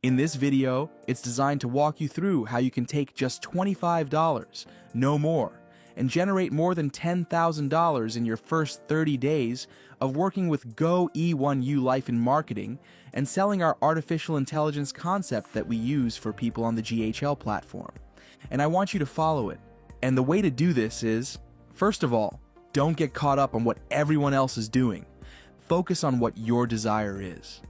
In this video, it's designed to walk you through how you can take just $25, no more, and generate more than $10,000 in your first 30 days of working with Go E1Ulife in marketing and selling our artificial intelligence concept that we use for people on the GHL platform. And I want you to follow it. And the way to do this is, first of all, don't get caught up on what everyone else is doing. Focus on what your desire is.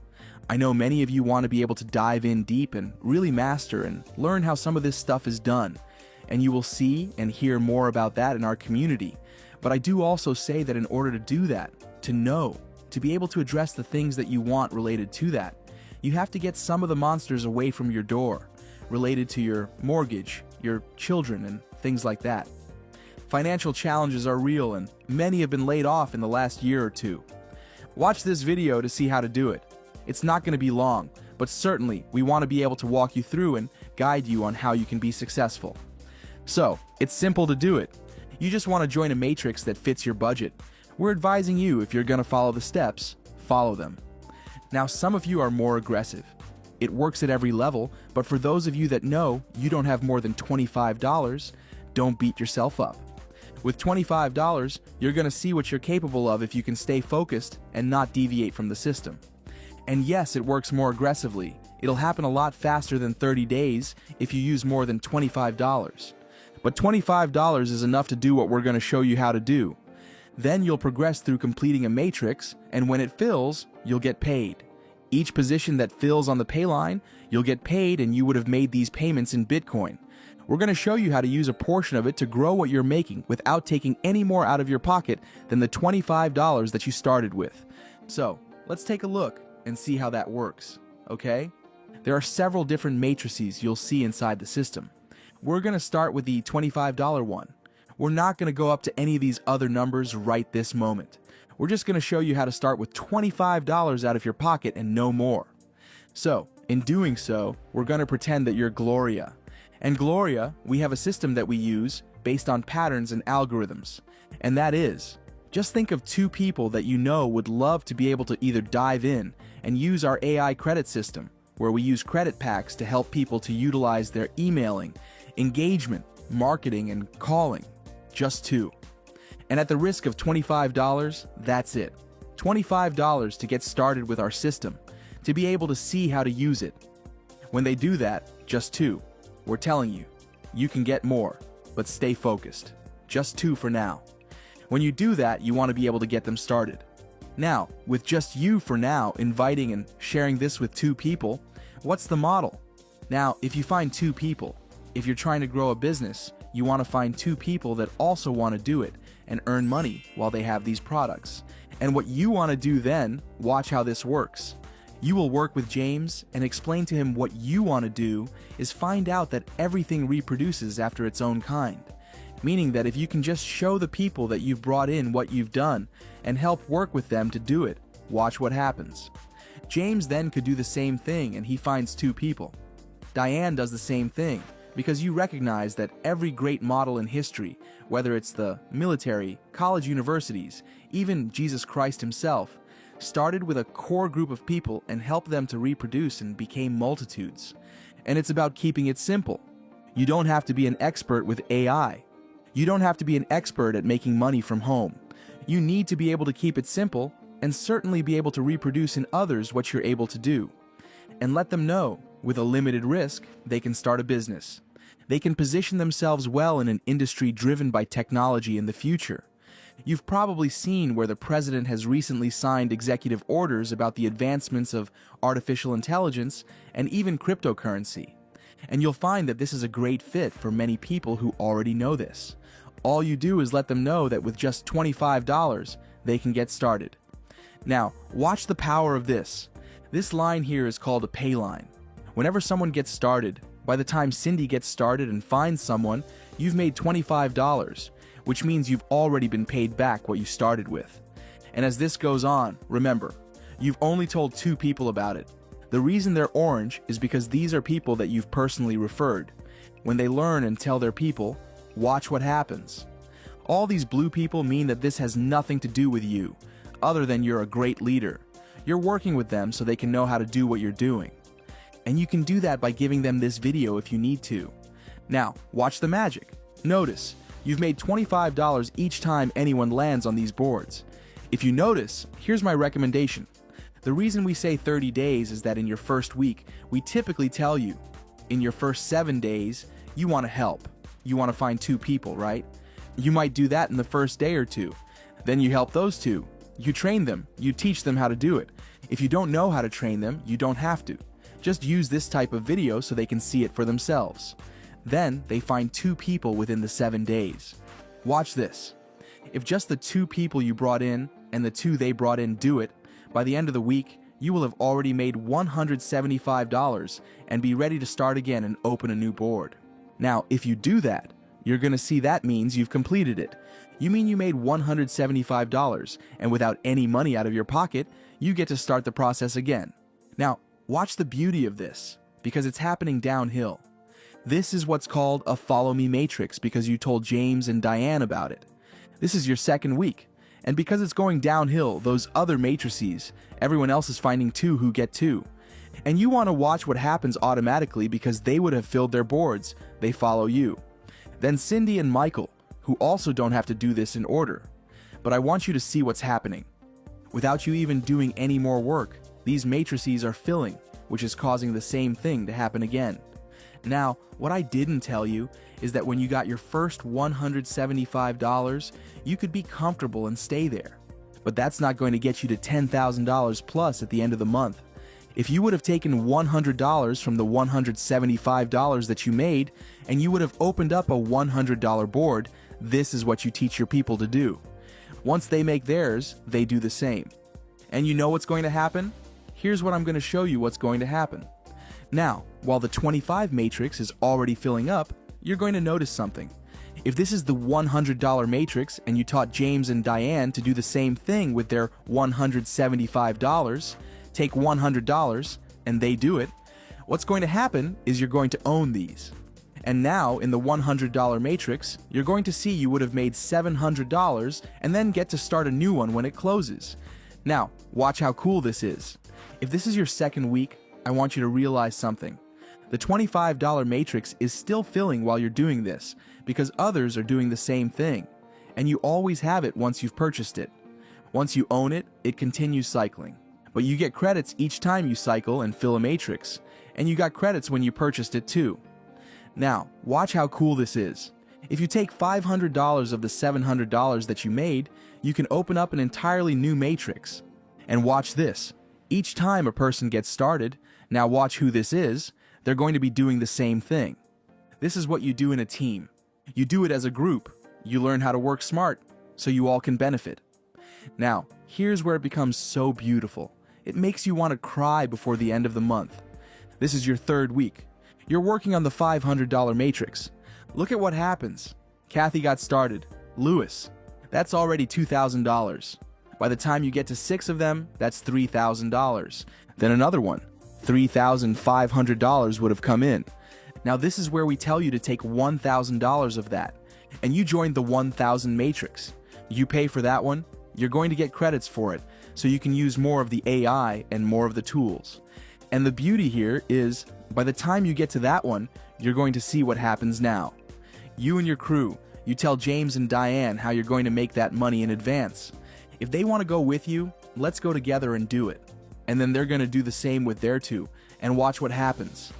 I know many of you want to be able to dive in deep and really master and learn how some of this stuff is done, and you will see and hear more about that in our community. But I do also say that in order to do that, to be able to address the things that you want related to that, you have to get some of the monsters away from your door, related to your mortgage, your children, and things like that. Financial challenges are real, and many have been laid off in the last year or two. Watch this video to see how to do it. It's not going to be long, but certainly we want to be able to walk you through and guide you on how you can be successful. So, it's simple to do it. You just want to join a matrix that fits your budget. We're advising you, if you're going to follow the steps, follow them. Now, some of you are more aggressive. It works at every level, but for those of you that know you don't have more than $25, don't beat yourself up. With $25, you're going to see what you're capable of if you can stay focused and not deviate from the system. And yes, it works more aggressively. It'll happen a lot faster than 30 days if you use more than $25. But $25 is enough to do what we're going to show you how to do. Then you'll progress through completing a matrix, and when it fills, you'll get paid. Each position that fills on the pay line, you'll get paid, and you would have made these payments in Bitcoin. We're going to show you how to use a portion of it to grow what you're making without taking any more out of your pocket than the $25 that you started with. So, let's take a look and see how that works, okay? There are several different matrices you'll see inside the system. We're going to start with the $25 one. We're not going to go up to any of these other numbers right this moment. We're just going to show you how to start with $25 out of your pocket and no more. So, in doing so, we're going to pretend that you're Gloria. And Gloria, we have a system that we use based on patterns and algorithms. And that is, just think of two people that you know would love to be able to either dive in and use our AI credit system, where we use credit packs to help people to utilize their emailing, engagement, marketing, and calling. Just two. And at the risk of $25, that's it. $25 to get started with our system, to be able to see how to use it. When they do that, just two. We're telling you, you can get more, but stay focused. Just two for now. When you do that, you want to be able to get them started. Now, with just you for now inviting and sharing this with two people, what's the model? Now, if you find two people, if you're trying to grow a business, you want to find two people that also want to do it and earn money while they have these products. And what you want to do then, watch how this works. You will work with James and explain to him what you want to do is find out that everything reproduces after its own kind. Meaning that if you can just show the people that you've brought in what you've done and help work with them to do it, watch what happens. James then could do the same thing and he finds two people. Diane does the same thing because you recognize that every great model in history, whether it's the military, college universities, even Jesus Christ himself, started with a core group of people and helped them to reproduce and became multitudes. And it's about keeping it simple. You don't have to be an expert with AI. You don't have to be an expert at making money from home. You need to be able to keep it simple and certainly be able to reproduce in others what you're able to do. And let them know, with a limited risk, they can start a business. They can position themselves well in an industry driven by technology in the future. You've probably seen where the president has recently signed executive orders about the advancements of artificial intelligence and even cryptocurrency. And you'll find that this is a great fit for many people who already know this. All you do is let them know that with just $25, they can get started. Now, watch the power of this. This line here is called a pay line. Whenever someone gets started, by the time Cindy gets started and finds someone, you've made $25, which means you've already been paid back what you started with. And as this goes on, remember, you've only told two people about it. The reason they're orange is because these are people that you've personally referred. When they learn and tell their people, watch what happens. All these blue people mean that this has nothing to do with you, other than you're a great leader. You're working with them so they can know how to do what you're doing. And you can do that by giving them this video if you need to. Now, watch the magic. Notice, you've made $25 each time anyone lands on these boards. If you notice, here's my recommendation. The reason we say 30 days is that in your first week, we typically tell you, in your first 7 days, you want to help. You want to find 2 people, right? You might do that in the first day or 2. Then you help those 2. You train them. You teach them how to do it. If you don't know how to train them, you don't have to. Just use this type of video so they can see it for themselves. Then they find 2 people within the 7 days. Watch this. If just the 2 people you brought in and the 2 they brought in do it, by the end of the week, you will have already made $175 and be ready to start again and open a new board. Now, if you do that, you're going to see that means you've completed it. You mean you made $175, and without any money out of your pocket, you get to start the process again. Now, watch the beauty of this, because it's happening downhill. This is what's called a follow me matrix because you told James and Diane about it. This is your second week, and because it's going downhill, those other matrices, everyone else is finding 2 who get 2. And you want to watch what happens automatically because they would have filled their boards. They follow you. Then Cindy and Michael, who also don't have to do this in order. But I want you to see what's happening. Without you even doing any more work, these matrices are filling, which is causing the same thing to happen again. Now, what I didn't tell you is that when you got your first $175, you could be comfortable and stay there. But that's not going to get you to $10,000 plus at the end of the month. If you would have taken $100 from the $175 that you made, and you would have opened up a $100 board, this is what you teach your people to do. Once they make theirs, they do the same. And you know what's going to happen? Here's what I'm going to show you what's going to happen. Now, while the 25 matrix is already filling up, you're going to notice something. If this is the $100 matrix and you taught James and Diane to do the same thing with their $175, take $100 and they do it, what's going to happen is you're going to own these. And now in the $100 matrix, you're going to see you would have made $700 and then get to start a new one when it closes. Now, watch how cool this is. If this is your second week, I want you to realize something. The $25 matrix is still filling while you're doing this because others are doing the same thing. And you always have it once you've purchased it. Once you own it, it continues cycling. But you get credits each time you cycle and fill a matrix. And you got credits when you purchased it too. Now, watch how cool this is. If you take $500 of the $700 that you made, you can open up an entirely new matrix. And watch this. Each time a person gets started, now watch who this is, they're going to be doing the same thing. This is what you do in a team. You do it as a group. You learn how to work smart, so you all can benefit. Now, here's where it becomes so beautiful. It makes you want to cry before the end of the month. This is your third week. You're working on the $500 matrix. Look at what happens. Kathy got started. Lewis. That's already $2,000. By the time you get to 6 of them, that's $3,000. Then another one. $3,500 would have come in. Now this is where we tell you to take $1,000 of that. And you joined the 1,000 matrix. You pay for that one, you're going to get credits for it, so you can use more of the AI and more of the tools. And the beauty here is, by the time you get to that one, you're going to see what happens now. You and your crew, you tell James and Diane how you're going to make that money in advance. If they want to go with you, let's go together and do it. And then they're going to do the same with their 2, and watch what happens.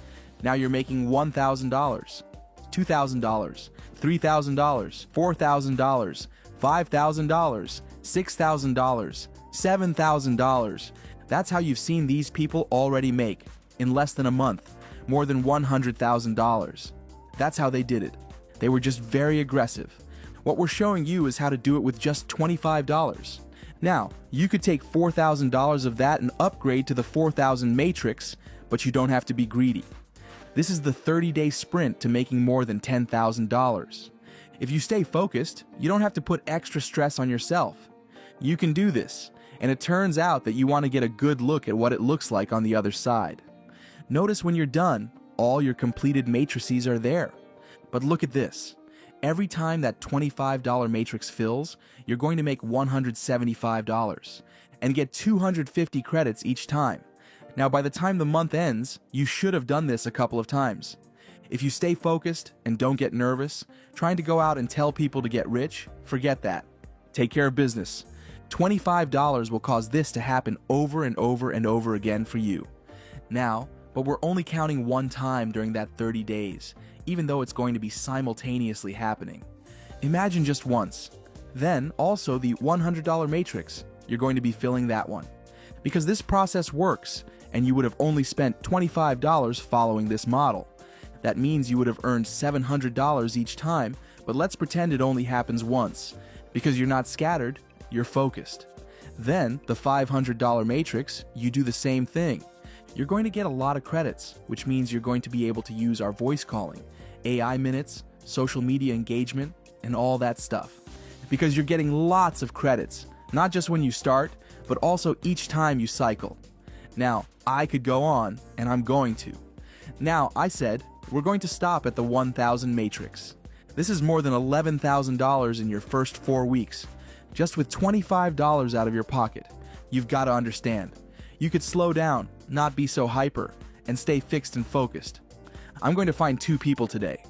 Now you're making $1,000, $2,000, $3,000, $4,000, $5,000, $6,000, $7,000. That's how you've seen these people already make, in less than a month, more than $100,000. That's how they did it. They were just very aggressive. What we're showing you is how to do it with just $25. Now, you could take $4,000 of that and upgrade to the 4,000 matrix, but you don't have to be greedy. This is the 30-day sprint to making more than $10,000. If you stay focused, you don't have to put extra stress on yourself. You can do this, and it turns out that you want to get a good look at what it looks like on the other side. Notice when you're done, all your completed matrices are there. But look at this. Every time that $25 matrix fills, you're going to make $175 and get 250 credits each time. Now, by the time the month ends, you should have done this a couple of times. If you stay focused and don't get nervous, trying to go out and tell people to get rich, forget that. Take care of business. $25 will cause this to happen over and over and over again for you. Now, but we're only counting one time during that 30 days, even though it's going to be simultaneously happening. Imagine just once. Then, also the $100 matrix, you're going to be filling that one. Because this process works, and you would have only spent $25 following this model. That means you would have earned $700 each time, but let's pretend it only happens once. Because you're not scattered, you're focused. Then, the $500 matrix, you do the same thing. You're going to get a lot of credits, which means you're going to be able to use our voice calling, AI minutes, social media engagement, and all that stuff. Because you're getting lots of credits, not just when you start, but also each time you cycle. Now, I could go on, and I'm going to. Now, I said, we're going to stop at the 1,000 matrix. This is more than $11,000 in your first 4 weeks, just with $25 out of your pocket. You've got to understand. You could slow down, not be so hyper, and stay fixed and focused. I'm going to find 2 people today.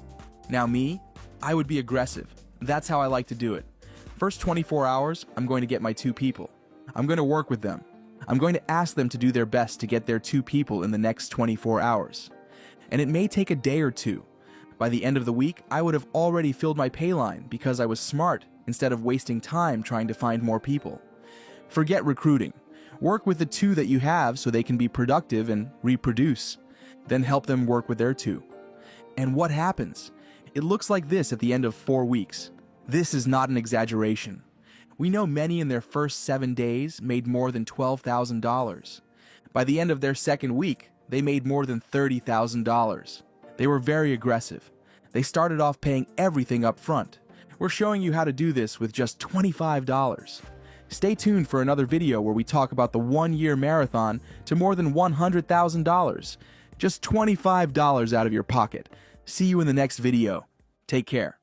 Now me, I would be aggressive. That's how I like to do it. First 24 hours, I'm going to get my 2 people. I'm going to work with them. I'm going to ask them to do their best to get their 2 people in the next 24 hours. And it may take a day or 2. By the end of the week, I would have already filled my pay line because I was smart instead of wasting time trying to find more people. Forget recruiting. Work with the 2 that you have so they can be productive and reproduce. Then help them work with their 2. And what happens? It looks like this at the end of 4 weeks. This is not an exaggeration. We know many in their first 7 days made more than $12,000. By the end of their second week, they made more than $30,000. They were very aggressive. They started off paying everything up front. We're showing you how to do this with just $25. Stay tuned for another video where we talk about the 1-year marathon to more than $100,000. Just $25 out of your pocket. See you in the next video. Take care.